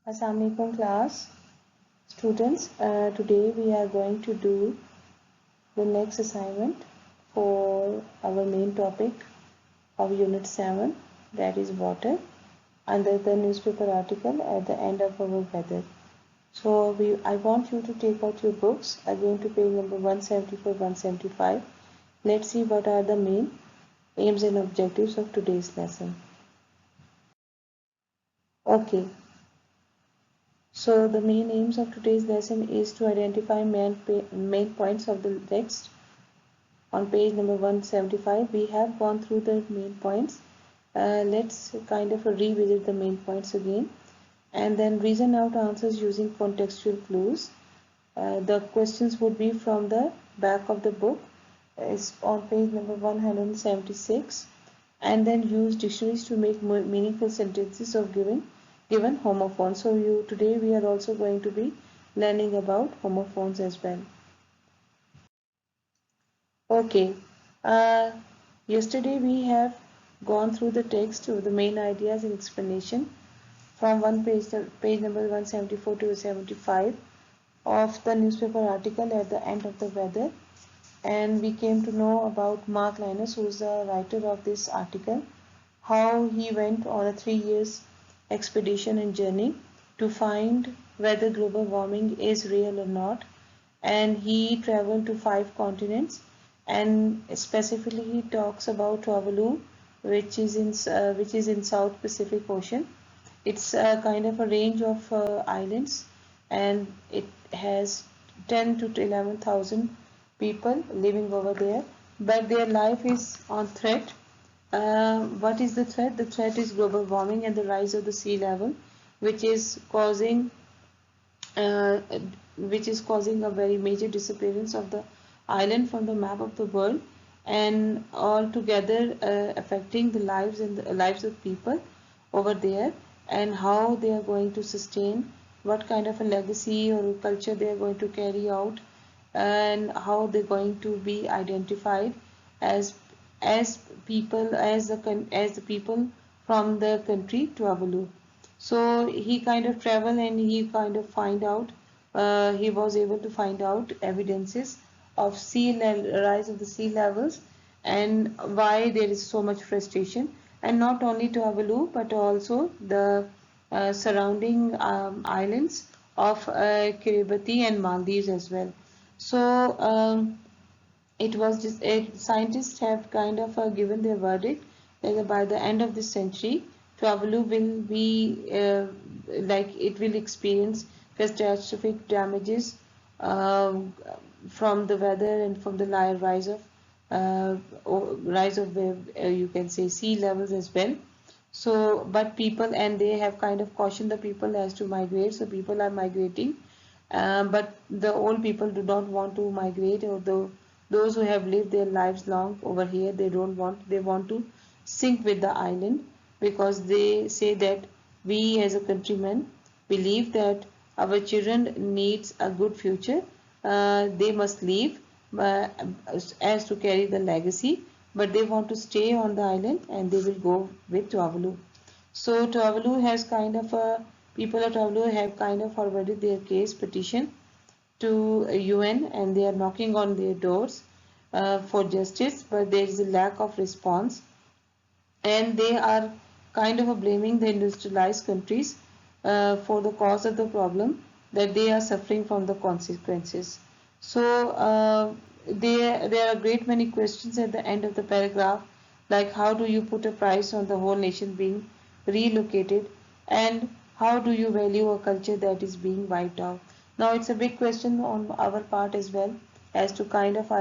Assalamualaikum class students. Today we are going to do the next assignment for our main topic of Unit 7, that is water, under the newspaper article at the end of our weather. So I want you to take out your books again to page number 174, 175. Let's see what are the main aims and objectives of today's lesson. Okay. So the main aims of today's lesson is to identify main points of the text. On page number 175, we have gone through the main points. Let's kind of revisit the main points again and then reason out answers using contextual clues. The questions would be from the back of the book. It's on page number 176, and then use dictionaries to make meaningful sentences of given homophones. So today we are also going to be learning about homophones as well. Okay. Uh, Yesterday we have gone through the text with the main ideas and explanation from page number 174 to 75 of the newspaper article at the end of the weather, and we came to know about Mark Linus, who is the writer of this article, how he went on a 3 years expedition and journey to find whether global warming is real or not, and he traveled to 5 continents, and specifically he talks about Tuvalu, which is in South Pacific Ocean. It's a kind of a range of islands, and it has 10 to 11,000 people living over there, but their life is on threat. What is the threat? The threat is global warming and the rise of the sea level, which is causing uh, a very major disappearance of the island from the map of the world, and altogether affecting the lives and the lives of people over there, and how they are going to sustain, what kind of a legacy or culture they are going to carry out, and how they're going to be identified as as people as the people from the country Tuvalu. So he kind of traveled and he kind of he was able to find out evidences of rise of the sea levels, and why there is so much frustration, and not only Tuvalu but also the surrounding islands of Kiribati and Maldives as well. So it was just scientists have kind of given their verdict that by the end of this century, Tuvalu will be it will experience catastrophic damages from the weather and from the uh, rise of you can say sea levels as well. So, but people, and they have kind of cautioned the people as to migrate. So people are migrating, but the old people do not want to migrate, or those who have lived their lives long over here, they want to sink with the island, because they say that we as a countrymen believe that our children needs a good future. They must leave uh, as to carry the legacy, but they want to stay on the island and they will go with Tuvalu. So Tuvalu has kind of a people at Tuvalu have kind of forwarded their case petition to UN, and they are knocking on their doors for justice, but there is a lack of response, and they are kind of blaming the industrialized countries for the cause of the problem, that they are suffering from the consequences. So there are a great many questions at the end of the paragraph, like how do you put a price on the whole nation being relocated, and how do you value a culture that is being wiped out. Now it's a big question on our part as well, as to kind of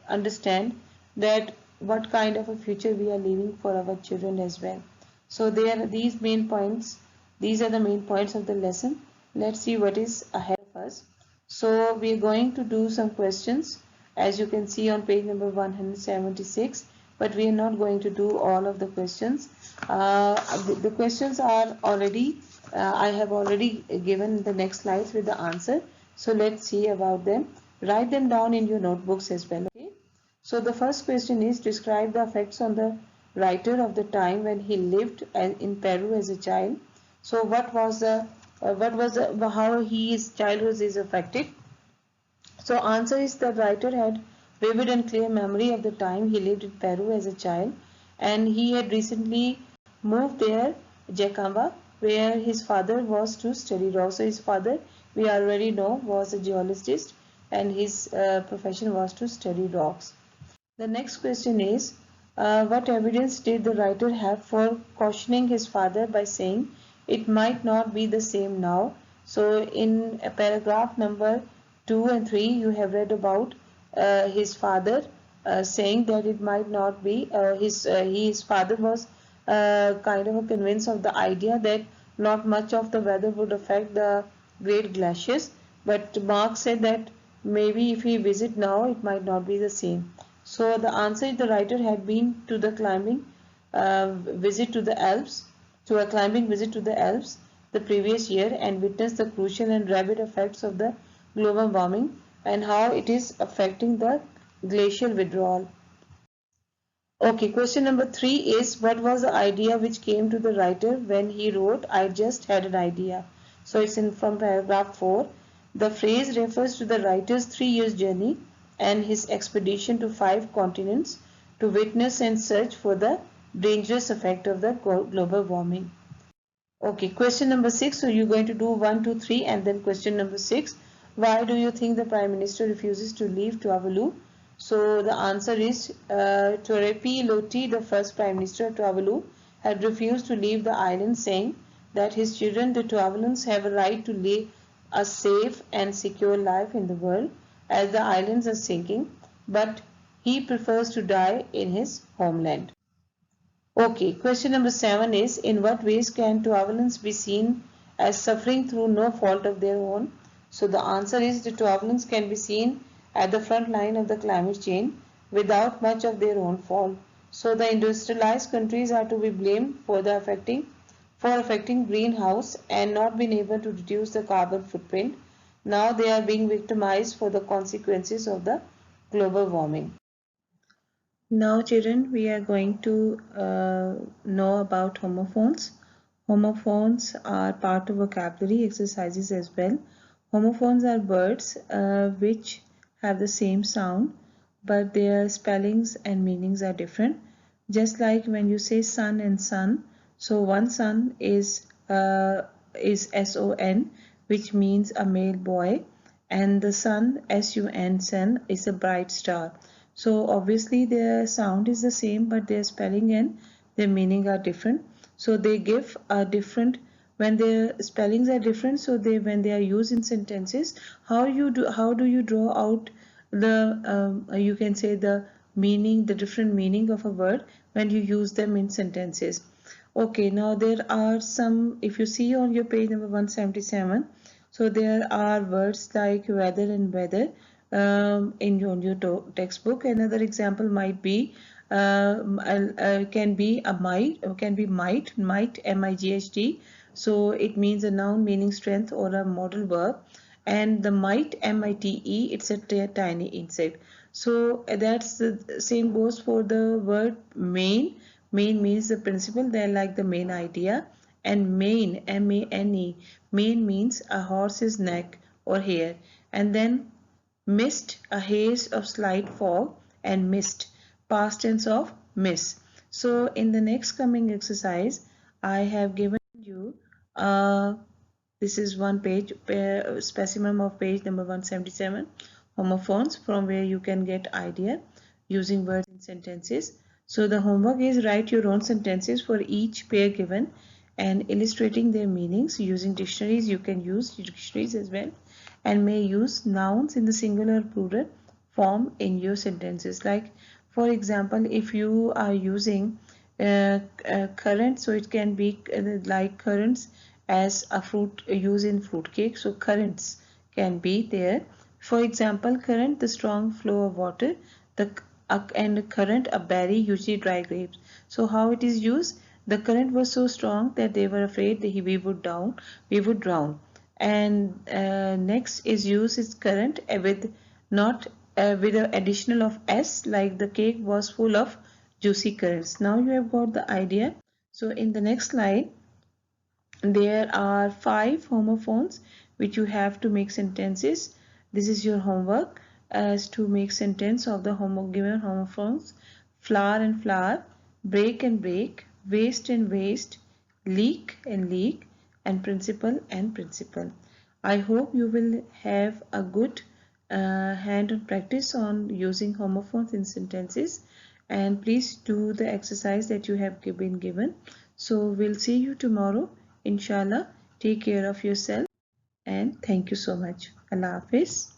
understand that what kind of a future we are leaving for our children as well. So there are these main points. These are the main points of the lesson. Let's see what is ahead of us. So we are going to do some questions, as you can see on page number 176, but we are not going to do all of the questions. The questions are already, I have already given the next slides with the answer. So let's see about them. Write them down in your notebooks as well. Okay. So the first question is, describe the effects on the writer of the time when he lived in Peru as a child. So what was the what was how his childhood is affected. So answer is the writer had vivid and clear memory of the time he lived in Peru as a child, and he had recently moved there, Jacamba, where his father was to study rock. So his father, we already know, was a geologist, and his profession was to study rocks. The next question is, what evidence did the writer have for cautioning his father by saying it might not be the same now? So in paragraph number 2 and 3, you have read about his father saying that it might not be. His father was kind of convinced of the idea that not much of the weather would affect the great glaciers, but Mark said that maybe if he visit now, it might not be the same. So the answer is the writer had been to the climbing visit to the Alps, to a climbing visit to the Alps the previous year and witnessed the crucial and rapid effects of the global warming and how it is affecting the glacial withdrawal. Okay, question number 3 is what was the idea which came to the writer when he wrote I just had an idea. So it's in from paragraph 4. The phrase refers to the writer's 3 years journey and his expedition to 5 continents to witness and search for the dangerous effect of the global warming. Okay, question number 6. So you're going to do 1, 2, 3 and then question number 6. Why do you think the Prime Minister refuses to leave Tuvalu? So the answer is Turepi Loti, the first Prime Minister of Tuvalu, had refused to leave the island, saying that his children, the Tuvalans, have a right to live a safe and secure life in the world as the islands are sinking, but he prefers to die in his homeland. Okay, question number 7 is in what ways can Tuvalans be seen as suffering through no fault of their own? So the answer is the Tuvalans can be seen at the front line of the climate change without much of their own fault. So the industrialized countries are to be blamed for affecting greenhouse and not being able to reduce the carbon footprint. Now they are being victimized for the consequences of the global warming. Now children, we are going to know about homophones. Homophones are part of vocabulary exercises as well. Homophones are words which have the same sound but their spellings and meanings are different. Just like when you say sun and sun, so one sun is S-O-N, which means a male boy, and the sun, S-U-N, sun, is a bright star. So obviously their sound is the same but their spelling and their meaning are different. So they give a different when their spellings are different. So when they are used in sentences, how do you draw out the you can say the different meaning of a word when you use them in sentences. Okay, now there are some, if you see on your page number 177, so there are words like weather and weather in your textbook. Another example might be can be a might, can be might, M-I-G-H-T. So it means a noun meaning strength or a modal verb. And the mite, M-I-T-E, it's a tiny insect. So that's the same goes for the word main. Main means the principle, they're like the main idea. And mane, M-A-N-E, mane means a horse's neck or hair. And then mist, a haze of slight fog, and mist, past tense of miss. So in the next coming exercise, I have given you this is one page specimen of page number 177, homophones, from where you can get idea using words in sentences. So the homework is write your own sentences for each pair given and illustrating their meanings using dictionaries. You can use dictionaries as well and may use nouns in the singular plural form in your sentences. Like for example, if you are using current, so it can be like currents as a fruit used in fruit cake. So currents can be there. For example, current, the strong flow of water, and current, a berry, usually dry grapes. So how it is used? The current was so strong that they were afraid that we would drown. And next is used is current with not with the additional of s, like the cake was full of juicy currants. Now you have got the idea. So in the next slide There are 5 homophones which you have to make sentences. This is your homework as to make sentence of the given homophones: flower and flower, break and break, waste and waste, leak and leak, and principle and principle. I hope you will have a good hand-on practice on using homophones in sentences, and please do the exercise that you have been given. So we'll see you tomorrow. Inshallah. Take care of yourself and thank you so much. Allah Hafiz.